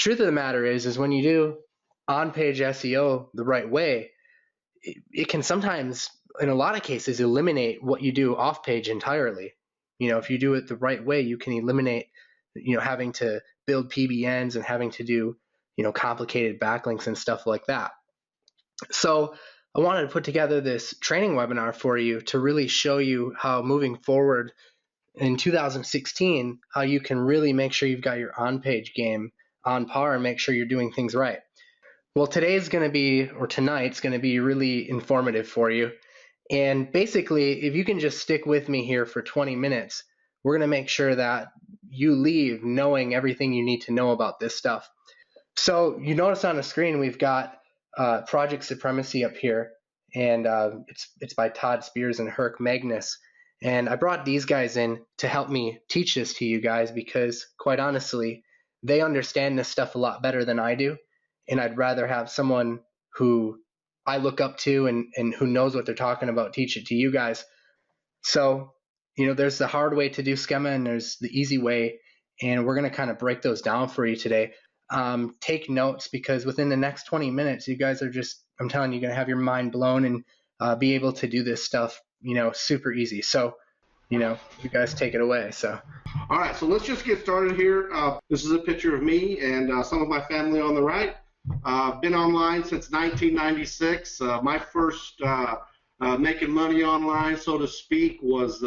truth of the matter is when you do on-page SEO the right way, it can sometimes, in a lot of cases, eliminate what you do off-page entirely. If you do it the right way, you can eliminate, having to build PBNs and having to do, complicated backlinks and stuff like that. So I wanted to put together this training webinar for you to really show you how moving forward in 2016, how you can really make sure you've got your on-page game on par and make sure you're doing things right. Well, tonight's going to be really informative for you. And basically, if you can just stick with me here for 20 minutes, we're going to make sure that you leave knowing everything you need to know about this stuff. So you notice on the screen, we've got Project Supremacy up here, and it's by Todd Spears and Herc Magnus. And I brought these guys in to help me teach this to you guys because, quite honestly, they understand this stuff a lot better than I do. And I'd rather have someone who I look up to and who knows what they're talking about teach it to you guys. So, there's the hard way to do Schema and there's the easy way. And we're going to kind of break those down for you today. Take notes because within the next 20 minutes, you guys are I'm telling you, going to have your mind blown and be able to do this stuff, super easy. So, you guys take it away. So. All right, so let's just get started here. This is a picture of me and some of my family on the right. Been online since 1996. My first making money online, so to speak, was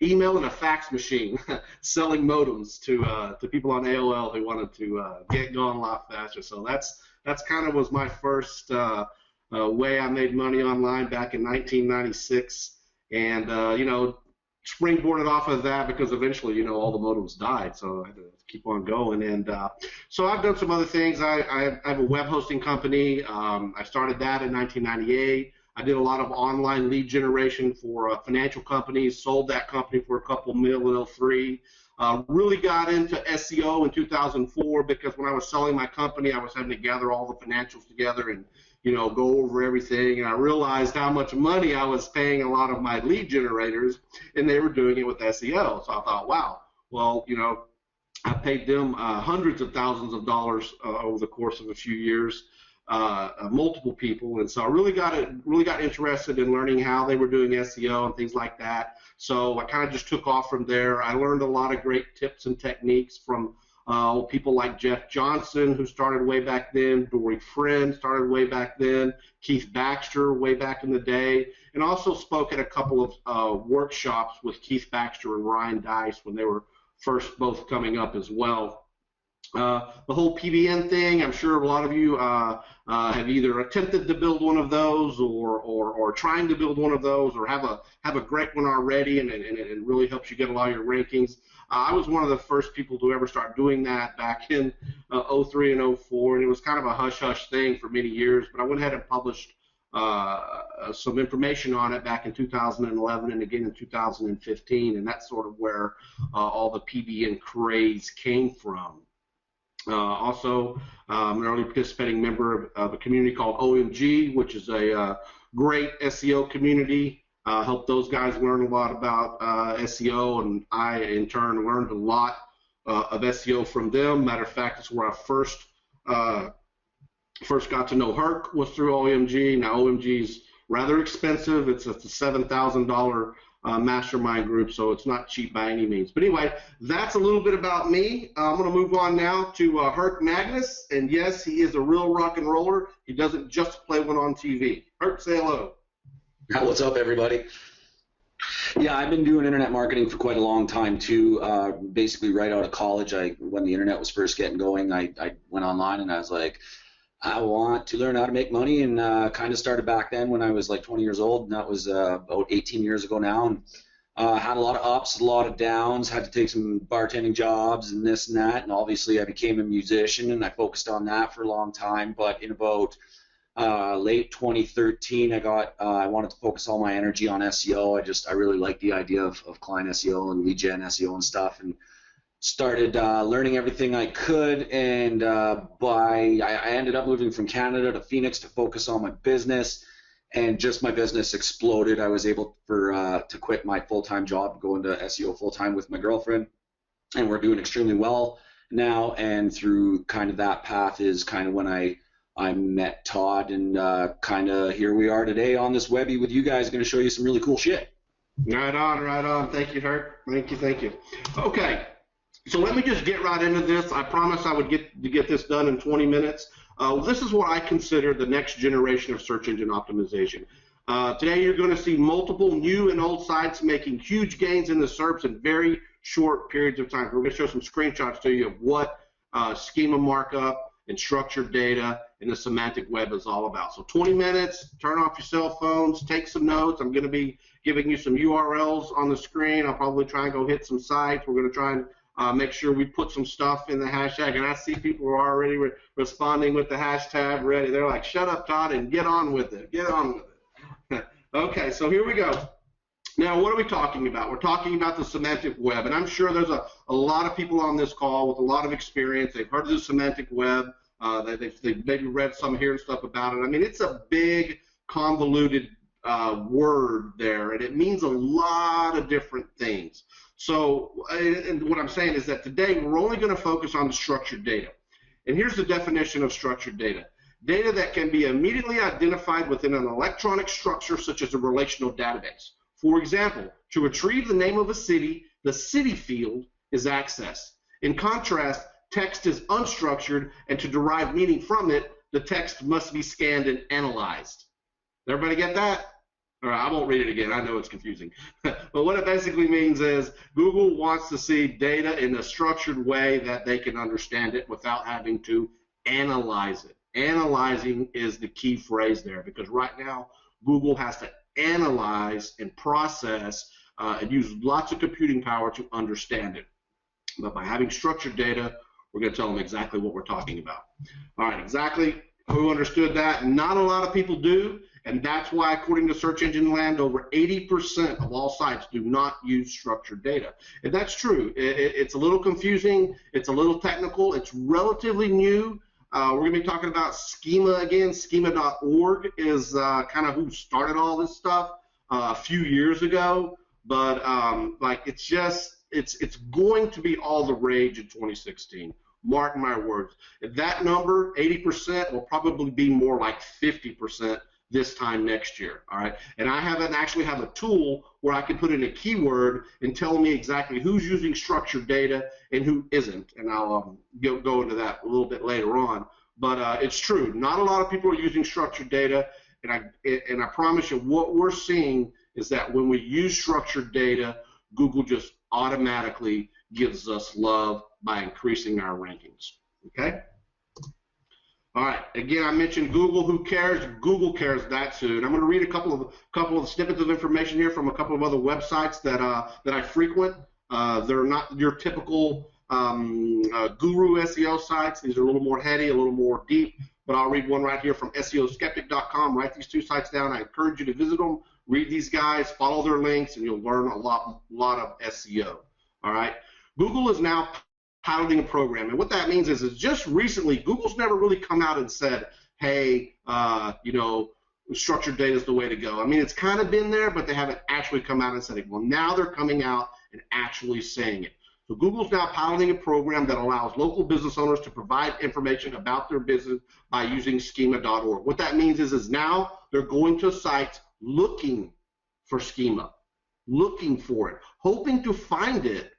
email and a fax machine, selling modems to people on AOL who wanted to get going a lot faster. So that's kind of was my first way I made money online back in 1996, and springboarded off of that because eventually, all the modems died, so I had to keep on going. And so I've done some other things. I have a web hosting company. I started that in 1998. I did a lot of online lead generation for financial companies, sold that company for a couple million in 2003. Really got into SEO in 2004 because when I was selling my company, I was having to gather all the financials together and go over everything, and I realized how much money I was paying a lot of my lead generators, and they were doing it with SEO. So I thought, wow, well, I paid them hundreds of thousands of dollars over the course of a few years, multiple people, and so I really got interested in learning how they were doing SEO and things like that. So I kind of just took off from there. I learned a lot of great tips and techniques from people like Jeff Johnson, who started way back then, Dory Friend started way back then, Keith Baxter way back in the day, and also spoke at a couple of workshops with Keith Baxter and Ryan Dice when they were first both coming up as well. The whole PBN thing, I'm sure a lot of you have either attempted to build one of those or trying to build one of those or have a great one already, and it really helps you get a lot of your rankings. I was one of the first people to ever start doing that back in 03 and 04, and it was kind of a hush-hush thing for many years, but I went ahead and published some information on it back in 2011 and again in 2015, and that's sort of where all the PBN craze came from. Also, I'm an early participating member of a community called OMG, which is a great SEO community. Helped those guys learn a lot about SEO, and I, in turn, learned a lot of SEO from them. Matter of fact, it's where I first got to know Herc was through OMG. Now, OMG is rather expensive. It's a $7,000 mastermind group, so it's not cheap by any means. But anyway, that's a little bit about me. I'm going to move on now to Herc Magnus, and yes, he is a real rock and roller. He doesn't just play one on TV. Herc, say hello. What's up, everybody? Yeah, I've been doing internet marketing for quite a long time too. Basically, right out of college, when the internet was first getting going, I went online and I was like, I want to learn how to make money, and kind of started back then when I was like 20 years old, and that was about 18 years ago now. And had a lot of ups, a lot of downs, had to take some bartending jobs and this and that, and obviously I became a musician and I focused on that for a long time. But in about late 2013, I wanted to focus all my energy on SEO. I really liked the idea of client SEO and lead gen SEO and stuff, and started learning everything I could. And I ended up moving from Canada to Phoenix to focus on my business, and just my business exploded. I was able to quit my full-time job, go into SEO full-time with my girlfriend, and we're doing extremely well. now, and through kind of that path is kind of when I met Todd, and kind of here we are today on this Webby with you guys, going to show you some really cool shit. Right on, right on. Thank you, Herc. Thank you. Okay, so let me just get right into this. I promised I would get this done in 20 minutes. This is what I consider the next generation of search engine optimization. Today you're going to see multiple new and old sites making huge gains in the SERPs in very short periods of time. We're going to show some screenshots to you of what schema markup and structured data and the semantic web is all about. So 20 minutes, turn off your cell phones, take some notes. I'm going to be giving you some URLs on the screen. I'll probably try and go hit some sites. We're going to try and make sure we put some stuff in the hashtag. And I see people are already responding with the hashtag ready. They're like, shut up, Todd, and get on with it. Get on with it. Okay, so here we go. Now, what are we talking about? We're talking about the semantic web, and I'm sure there's a lot of people on this call with a lot of experience. They've heard of the semantic web. They've maybe read some here and stuff about it. I mean, it's a big, convoluted word there, and it means a lot of different things. So, and what I'm saying is that today we're only going to focus on the structured data. And here's the definition of structured data. Data that can be immediately identified within an electronic structure such as a relational database. For example, to retrieve the name of a city, the city field is accessed. In contrast, text is unstructured, and to derive meaning from it, the text must be scanned and analyzed. Everybody get that? All right, I won't read it again. I know it's confusing. But what it basically means is Google wants to see data in a structured way that they can understand it without having to analyze it. Analyzing is the key phrase there, because right now Google has to analyze and process and use lots of computing power to understand it. But by having structured data, we're going to tell them exactly what we're talking about. All right, exactly. Who understood that? Not a lot of people do, and that's why, according to Search Engine Land, over 80% of all sites do not use structured data. And that's true. It's a little confusing. It's a little technical. It's relatively new. We're going to be talking about Schema again. Schema.org is kind of who started all this stuff a few years ago. But like it's going to be all the rage in 2016. Mark my words. That number, 80%, will probably be more like 50% this time next year. All right. And I actually have a tool where I can put in a keyword and tell me exactly who's using structured data and who isn't. And I'll go into that a little bit later on. But it's true. Not a lot of people are using structured data. And I promise you, what we're seeing is that when we use structured data, Google just automatically gives us love by increasing our rankings. Okay? All right. Again, I mentioned Google. Who cares? Google cares that soon. I'm going to read a couple of snippets of information here from a couple of other websites that I frequent. They're not your typical guru SEO sites. These are a little more heady, a little more deep. But I'll read one right here from SEOskeptic.com. Write these two sites down. I encourage you to visit them, read these guys, follow their links, and you'll learn a lot of SEO. All right. Google is now piloting a program, and what that means is just recently, Google's never really come out and said, hey, structured data is the way to go. I mean, it's kind of been there, but they haven't actually come out and said it. Well, now they're coming out and actually saying it. So Google's now piloting a program that allows local business owners to provide information about their business by using schema.org. What that means is now they're going to sites looking for schema, looking for it, hoping to find it.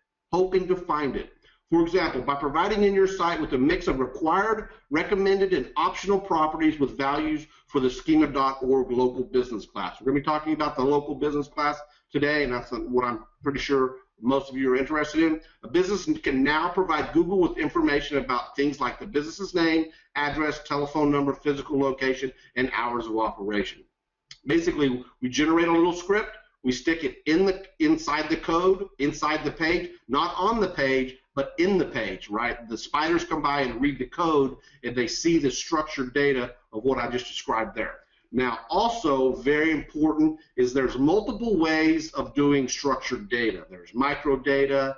For example, by providing in your site with a mix of required, recommended, and optional properties with values for the schema.org local business class. We're going to be talking about the local business class today, and that's what I'm pretty sure most of you are interested in. A business can now provide Google with information about things like the business's name, address, telephone number, physical location, and hours of operation. Basically, we generate a little script. We stick it inside the code, inside the page, not on the page, but in the page, right? The spiders come by and read the code, and they see the structured data of what I just described there. Now, also very important is there's multiple ways of doing structured data. There's microdata,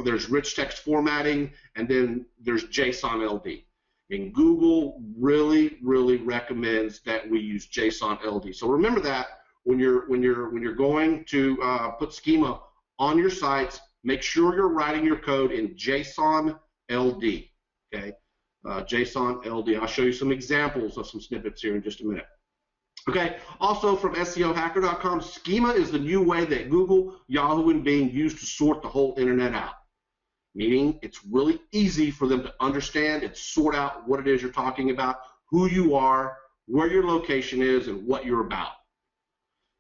there's rich text formatting, and then there's JSON LD. And Google really, really recommends that we use JSON LD. So remember that when you're going to put schema on your sites, make sure you're writing your code in JSON LD. Okay, JSON LD. I'll show you some examples of some snippets here in just a minute. Okay, also from SEOhacker.com, schema is the new way that Google, Yahoo, and Bing use to sort the whole internet out. Meaning it's really easy for them to understand and sort out what it is you're talking about, who you are, where your location is, and what you're about.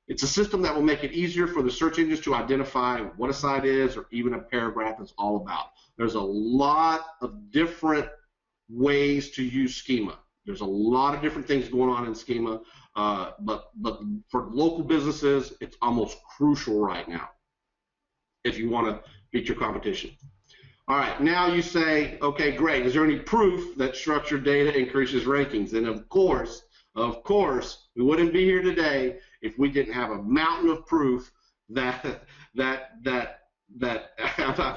It's a system that will make it easier for the search engines to identify what a site is or even a paragraph is all about. There's a lot of different ways to use schema. There's a lot of different things going on in schema, but for local businesses, it's almost crucial right now if you want to beat your competition. All right, now you say, okay, great. Is there any proof that structured data increases rankings? And of course, we wouldn't be here today if we didn't have a mountain of proof that I'm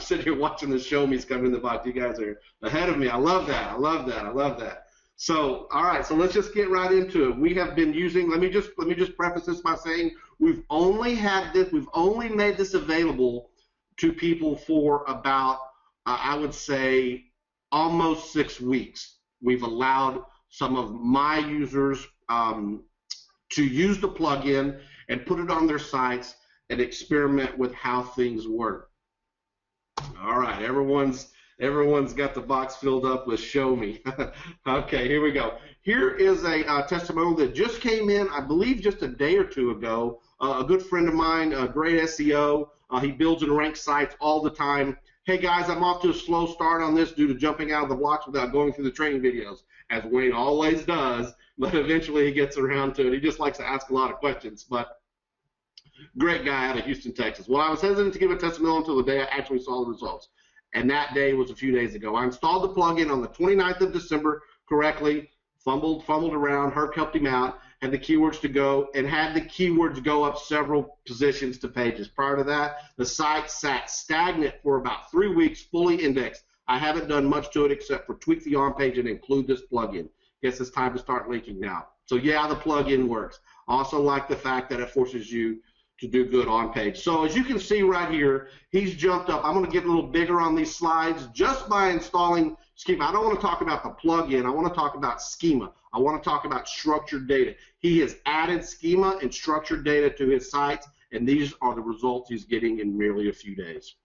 sitting here watching the show me's coming in the box. You guys are ahead of me. I love that. I love that. I love that. So, all right, so let's just get right into it. We have been using, let me just preface this by saying we've only made this available to people for about, I would say, almost 6 weeks. We've allowed some of my users to use the plugin and put it on their sites and experiment with how things work. All right, everyone's got the box filled up with show me. Okay, here we go. Here is a testimonial that just came in, I believe just a day or two ago. A good friend of mine, a great SEO. He builds and ranks sites all the time. Hey guys, I'm off to a slow start on this due to jumping out of the blocks without going through the training videos, as Wayne always does, but eventually he gets around to it. He just likes to ask a lot of questions, but great guy out of Houston, Texas. Well, I was hesitant to give a testimonial until the day I actually saw the results, and that day was a few days ago. I installed the plugin on the 29th of December correctly, fumbled around, Herc helped him out, had the keywords to go, and had the keywords go up several positions to pages. Prior to that, the site sat stagnant for about 3 weeks, fully indexed. I haven't done much to it except for tweak the on-page and include this plugin. Guess it's time to start linking now. So yeah, the plugin works. Also like the fact that it forces you to do good on page. So as you can see right here, he's jumped up. I'm going to get a little bigger on these slides just by installing schema. I don't want to talk about the plugin. I want to talk about schema. I want to talk about structured data. He has added schema and structured data to his sites, and these are the results he's getting in merely a few days.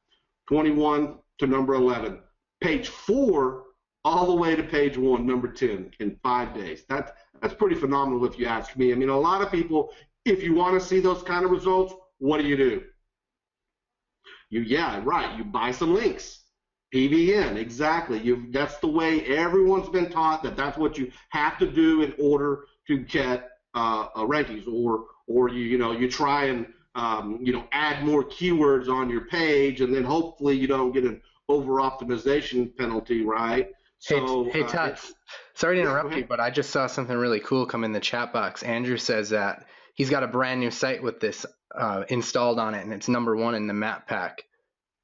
21 to number 11. Page 4 all the way to page 1, number 10 in 5 days. That's pretty phenomenal if you ask me. I mean, a lot of people, if you want to see those kind of results, what do? Yeah, right, you buy some links. PBN, exactly. That's the way everyone's been taught that's what you have to do in order to get rankings, or you try and add more keywords on your page, and then hopefully you don't get an over-optimization penalty, right? So, hey Todd, sorry to interrupt you, but I just saw something really cool come in the chat box. Andrew says that he's got a brand new site with this installed on it, and it's number 1 in the map pack.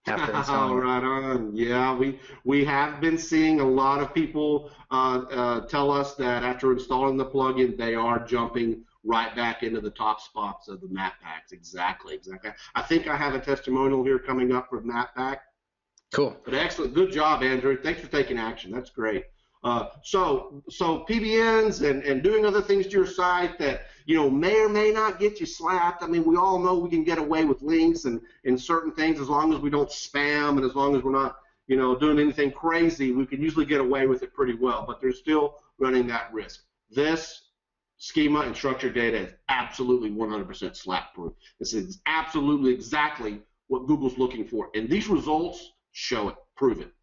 Oh, right on. Yeah, we have been seeing a lot of people tell us that after installing the plugin, they are jumping right back into the top spots of the map packs. Exactly. I think I have a testimonial here coming up for map pack. Cool. But excellent. Good job, Andrew. Thanks for taking action. That's great. So PBNs and doing other things to your site that may or may not get you slapped. I mean, we all know we can get away with links and certain things as long as we don't spam and as long as we're not doing anything crazy. We can usually get away with it pretty well, but they're still running that risk. This schema and structured data is absolutely 100% slap proof. This is absolutely exactly what Google's looking for, and these results show it, prove it.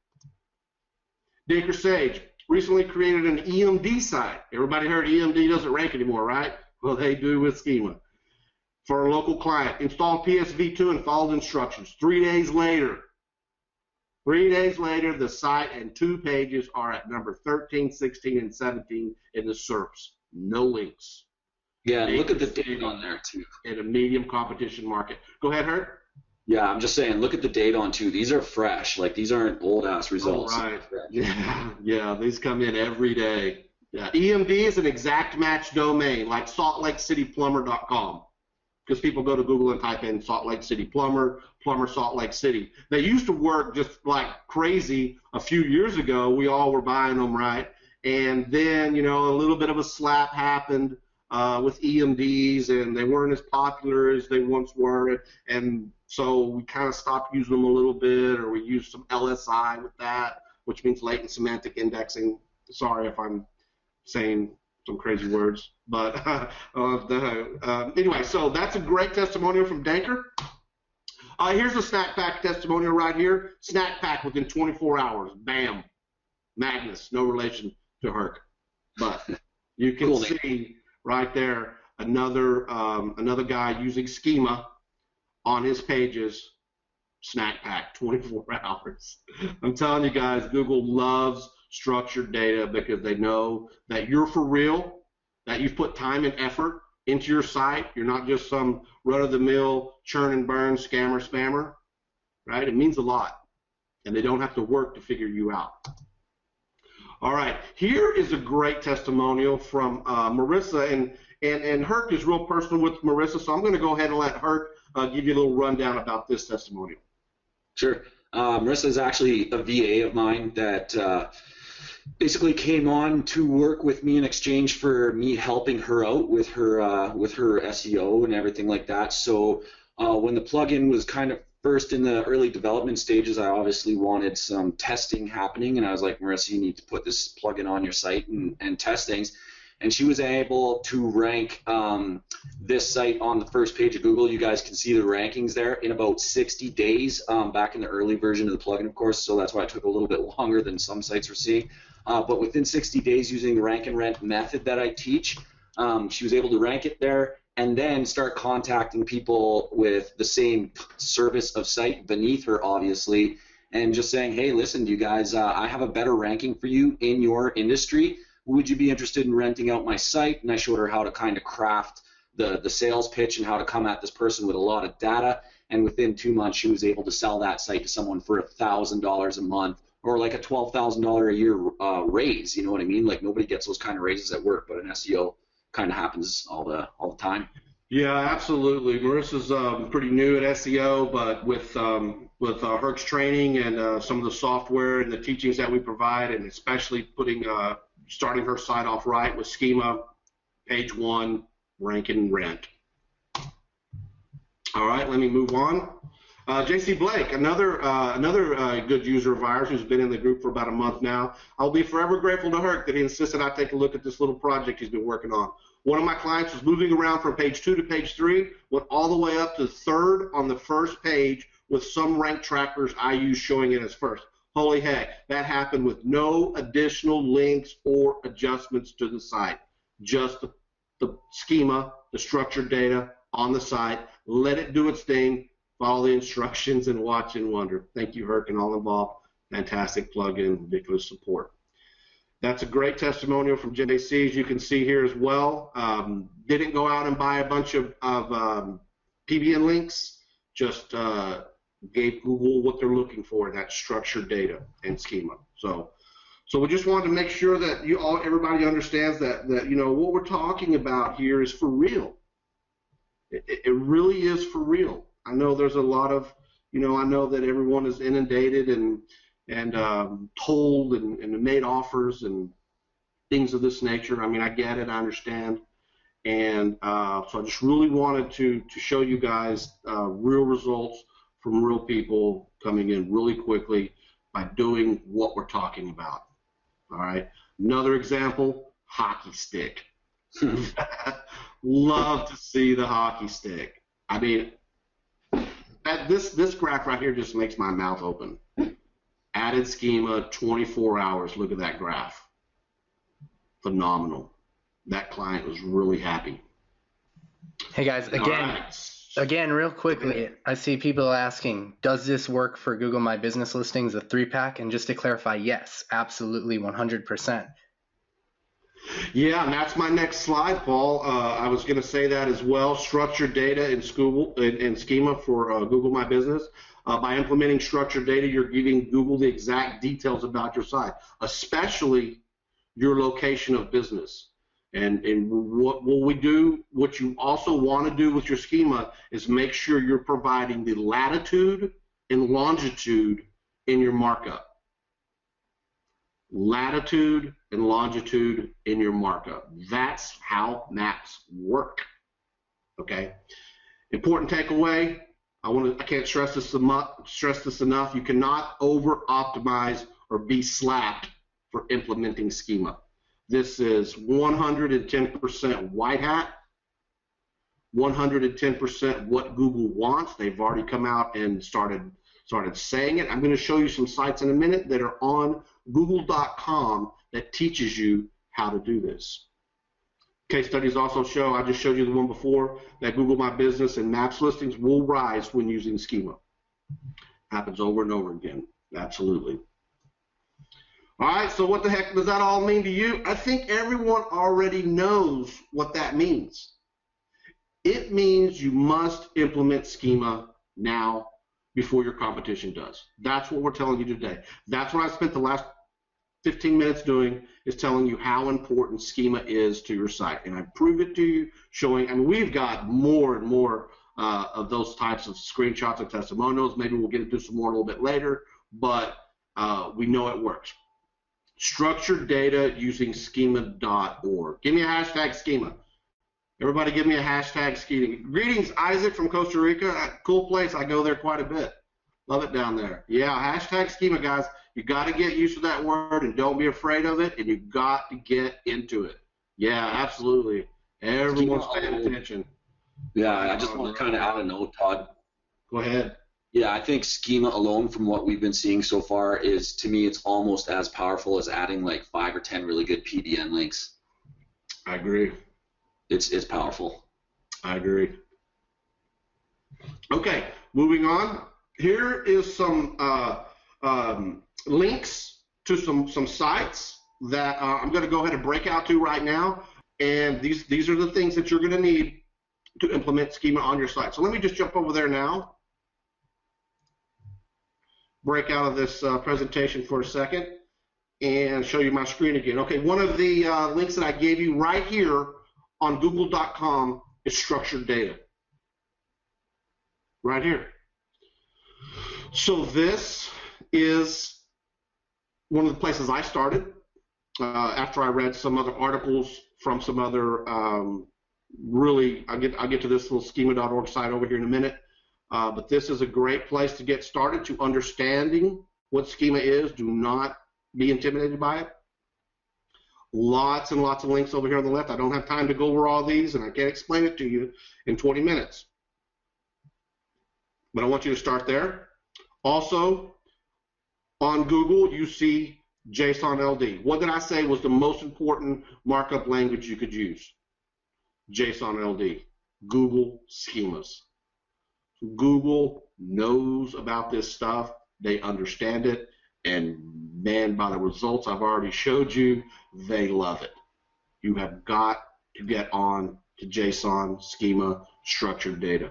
Daker Sage recently created an EMD site. Everybody heard EMD doesn't rank anymore, right? Well, they do with schema. For a local client, installed PSV2 and followed instructions. 3 days later, the site and 2 pages are at number 13, 16, and 17 in the SERPs. No links. Yeah, look at the date on there, too. In a medium competition market. Go ahead, Hurt. Yeah, I'm just saying, look at the date on, too. These are fresh. Like, these aren't old-ass results. Oh, right. Yeah, these come in every day. Yeah, EMD is an exact match domain, like saltlakeCityplumber.com. because people go to Google and type in Salt Lake City plumber, plumber Salt Lake City. They used to work just like crazy a few years ago. We all were buying them, right? And then, you know, a little bit of a slap happened with EMDs, and they weren't as popular as they once were. And so we kind of stopped using them a little bit, or we used some LSI with that, which means latent semantic indexing. Sorry if I'm saying some crazy words, but anyway, so that's a great testimonial from Danker. Here's a Snack Pack testimonial right here. Snack Pack within 24 hours. Bam. Magnus, no relation to Herc, but you can see right there another guy using Schema on his pages. Snack Pack, 24 hours. I'm telling you guys, Google loves structured data because they know that you're for real, that you've put time and effort into your site. You're not just some run-of-the-mill churn and burn scammer spammer, right? It means a lot, and they don't have to work to figure you out. All right, here is a great testimonial from Marissa, and Herc is real personal with Marissa, so I'm going to go ahead and let Herc give you a little rundown about this testimonial. Sure. Marissa is actually a VA of mine that basically came on to work with me in exchange for me helping her out with her SEO and everything like that. So when the plugin was kind of first in the early development stages, I obviously wanted some testing happening, and I was like, Marissa, you need to put this plugin on your site and test things. And she was able to rank this site on the first page of Google. You guys can see the rankings there in about 60 days back in the early version of the plugin, of course, so that's why it took a little bit longer than some sites were seeing. But within 60 days, using the rank and rent method that I teach, she was able to rank it there and then start contacting people with the same service of site beneath her, obviously, and just saying, hey, listen, you guys, I have a better ranking for you in your industry. Would you be interested in renting out my site? And I showed her how to kind of craft the sales pitch and how to come at this person with a lot of data. And within 2 months, she was able to sell that site to someone for $1,000 a month, or like a $12,000 a year raise. You know what I mean? Like, nobody gets those kind of raises at work, but in SEO kind of happens all the time. Yeah, absolutely. Marissa's pretty new at SEO, but with Herc's training and some of the software and the teachings that we provide, and especially starting her site off right with Schema, page 1, rank and rent. All right, let me move on. JC Blake, another good user of ours who's been in the group for about a month now. I'll be forever grateful to Herc that he insisted I take a look at this little project he's been working on. One of my clients was moving around from page 2 to page 3, went all the way up to 3rd on the first page with some rank trackers I use showing it as first. Holy heck, that happened with no additional links or adjustments to the site. Just the schema, the structured data on the site. Let it do its thing. Follow the instructions and watch and wonder. Thank you, Herc, and all involved. Fantastic plugin, ridiculous support. That's a great testimonial from JC, as you can see here as well. Didn't go out and buy a bunch of PBN links, just gave Google what they're looking for, that structured data and schema. So we just wanted to make sure that everybody understands that you know what we're talking about here is for real. It really is for real. I know there's a lot of, you know, I know that everyone is inundated and told and made offers and things of this nature. I mean, I get it, I understand, and so I just really wanted to show you guys real results from real people coming in really quickly by doing what we're talking about. All right. Another example, hockey stick. Love to see the hockey stick. I mean, this graph right here just makes my mouth open. Added schema, 24 hours. Look at that graph. Phenomenal. That client was really happy. Hey guys, again, real quickly, I see people asking, does this work for Google My Business listings, a 3-pack? And just to clarify, yes, absolutely, 100%. Yeah, and that's my next slide, Paul. I was going to say that as well. Structured data and schema for Google My Business. By implementing structured data, you're giving Google the exact details about your site, especially your location of business. And what will we do? What you also want to do with your schema is make sure you're providing the latitude and longitude in your markup. Latitude and longitude in your markup. That's how maps work. Okay. Important takeaway. I can't stress this enough. You cannot over optimize or be slapped for implementing schema. This is 110% white hat, 110% what Google wants. They've already come out and started saying it. I'm going to show you some sites in a minute that are on google.com that teaches you how to do this. Case studies also show, I just showed you the one before, that Google My Business and Maps listings will rise when using schema. Happens over and over again. Absolutely. All right, so what the heck does that all mean to you? I think everyone already knows what that means. It means you must implement schema now before your competition does. That's what we're telling you today. That's what I spent the last 15 minutes doing, is telling you how important schema is to your site. And I prove it to you, showing, I mean, we've got more and more of those types of screenshots and testimonials. Maybe we'll get into some more a little bit later, but we know it works. Structured data using schema.org. Give me a hashtag schema. Everybody give me a hashtag schema. Greetings, Isaac from Costa Rica. Cool place. I go there quite a bit. Love it down there. Yeah, hashtag schema, guys. You got to get used to that word and don't be afraid of it, and you got to get into it. Yeah, absolutely. Everyone's paying attention. Yeah, I just want to kind of add a note, Todd. Go ahead. Yeah, I think schema alone, from what we've been seeing so far, is, to me, it's almost as powerful as adding like 5 or 10 really good PDN links. I agree. It's powerful. I agree. Okay, moving on. Here is some links to some sites that I'm going to go ahead and break out to right now. And these are the things that you're going to need to implement schema on your site. So let me just jump over there now. Break out of this presentation for a second and show you my screen again. Okay, one of the links that I gave you right here on google.com is structured data. Right here. So this is one of the places I started after I read some other articles from some other really, I'll get to this little schema.org site over here in a minute. But this is a great place to get started to understanding what schema is. Do not be intimidated by it. Lots and lots of links over here on the left. I don't have time to go over all these, and I can't explain it to you in 20 minutes. But I want you to start there. Also, on Google, you see JSON LD. What did I say was the most important markup language you could use? JSON LD. Google schemas. Google knows about this stuff. They understand it. And man, by the results I've already showed you, they love it. You have got to get on to JSON, schema, structured data.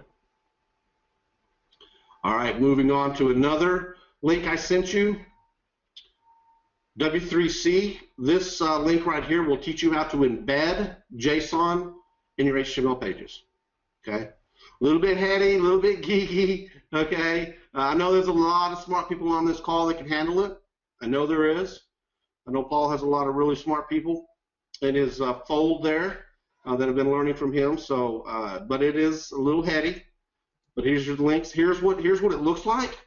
All right, moving on to another link I sent you. W3C. This link right here will teach you how to embed JSON in your HTML pages. Okay. A little bit heady, a little bit geeky, okay? I know there's a lot of smart people on this call that can handle it. I know there is. I know Paul has a lot of really smart people in his fold there that have been learning from him. So, but it is a little heady. But here's your links. Here's what it looks like,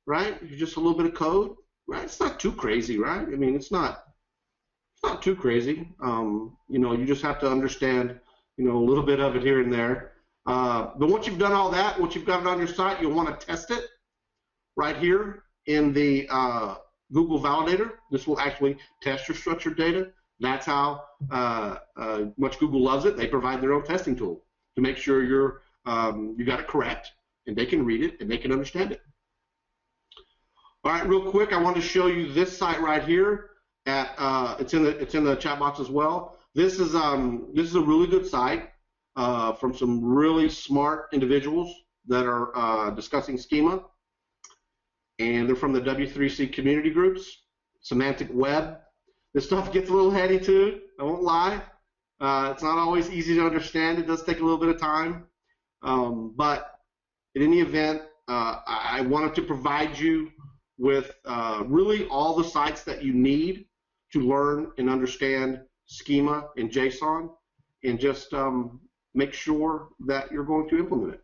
right? Just a little bit of code, right? It's not too crazy, right? I mean, it's not too crazy. You know, you just have to understand, you know, a little bit of it here and there. But once you've done all that, once you've got it on your site, you'll want to test it right here in the Google Validator. This will actually test your structured data. That's how much Google loves it. They provide their own testing tool to make sure you got it correct, and they can read it and they can understand it. All right, real quick, I want to show you this site right here. It's in the chat box as well. This is a really good site. From some really smart individuals that are discussing schema, and they're from the W3C community groups, Semantic Web. This stuff gets a little heady too, I won't lie. It's not always easy to understand. It does take a little bit of time. But in any event, I wanted to provide you with really all the sites that you need to learn and understand schema in JSON, and just make sure that you're going to implement it.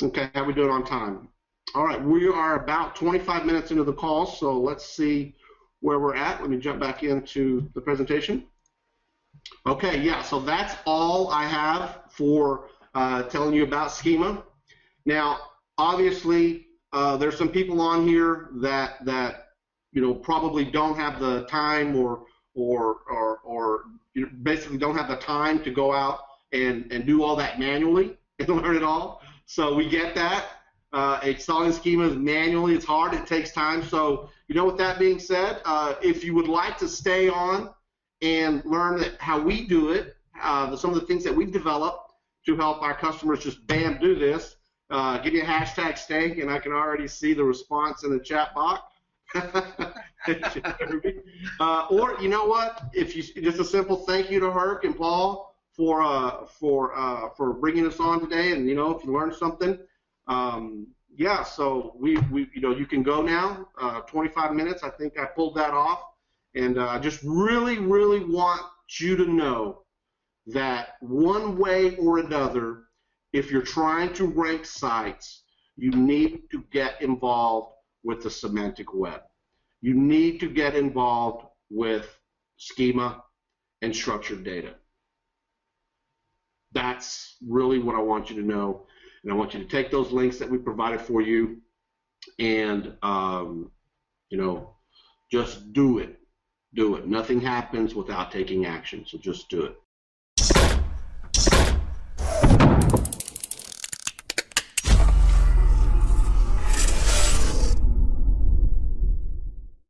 Okay, how we doing on time? All right, we are about 25 minutes into the call, so let's see where we're at. Let me jump back into the presentation. Okay, yeah, so that's all I have for telling you about schema. Now, obviously, there's some people on here that probably don't have the time or basically don't have the time to go out and do all that manually and learn it all. So we get that. Installing schemas manually, it's hard, it takes time. So, with that being said, if you would like to stay on and learn how we do it, some of the things that we've developed to help our customers just bam do this, give you a hashtag stank, and I can already see the response in the chat box. Or you know what? If you just a simple thank you to Herc and Paul for bringing us on today, and if you learned something, yeah. So we you can go now. 25 minutes. I think I pulled that off, and I just really want you to know that one way or another, if you're trying to rank sites, you need to get involved with the semantic web. You need to get involved with schema and structured data. That's really what I want you to know. And I want you to take those links that we provided for you and, just do it. Do it. Nothing happens without taking action, so just do it.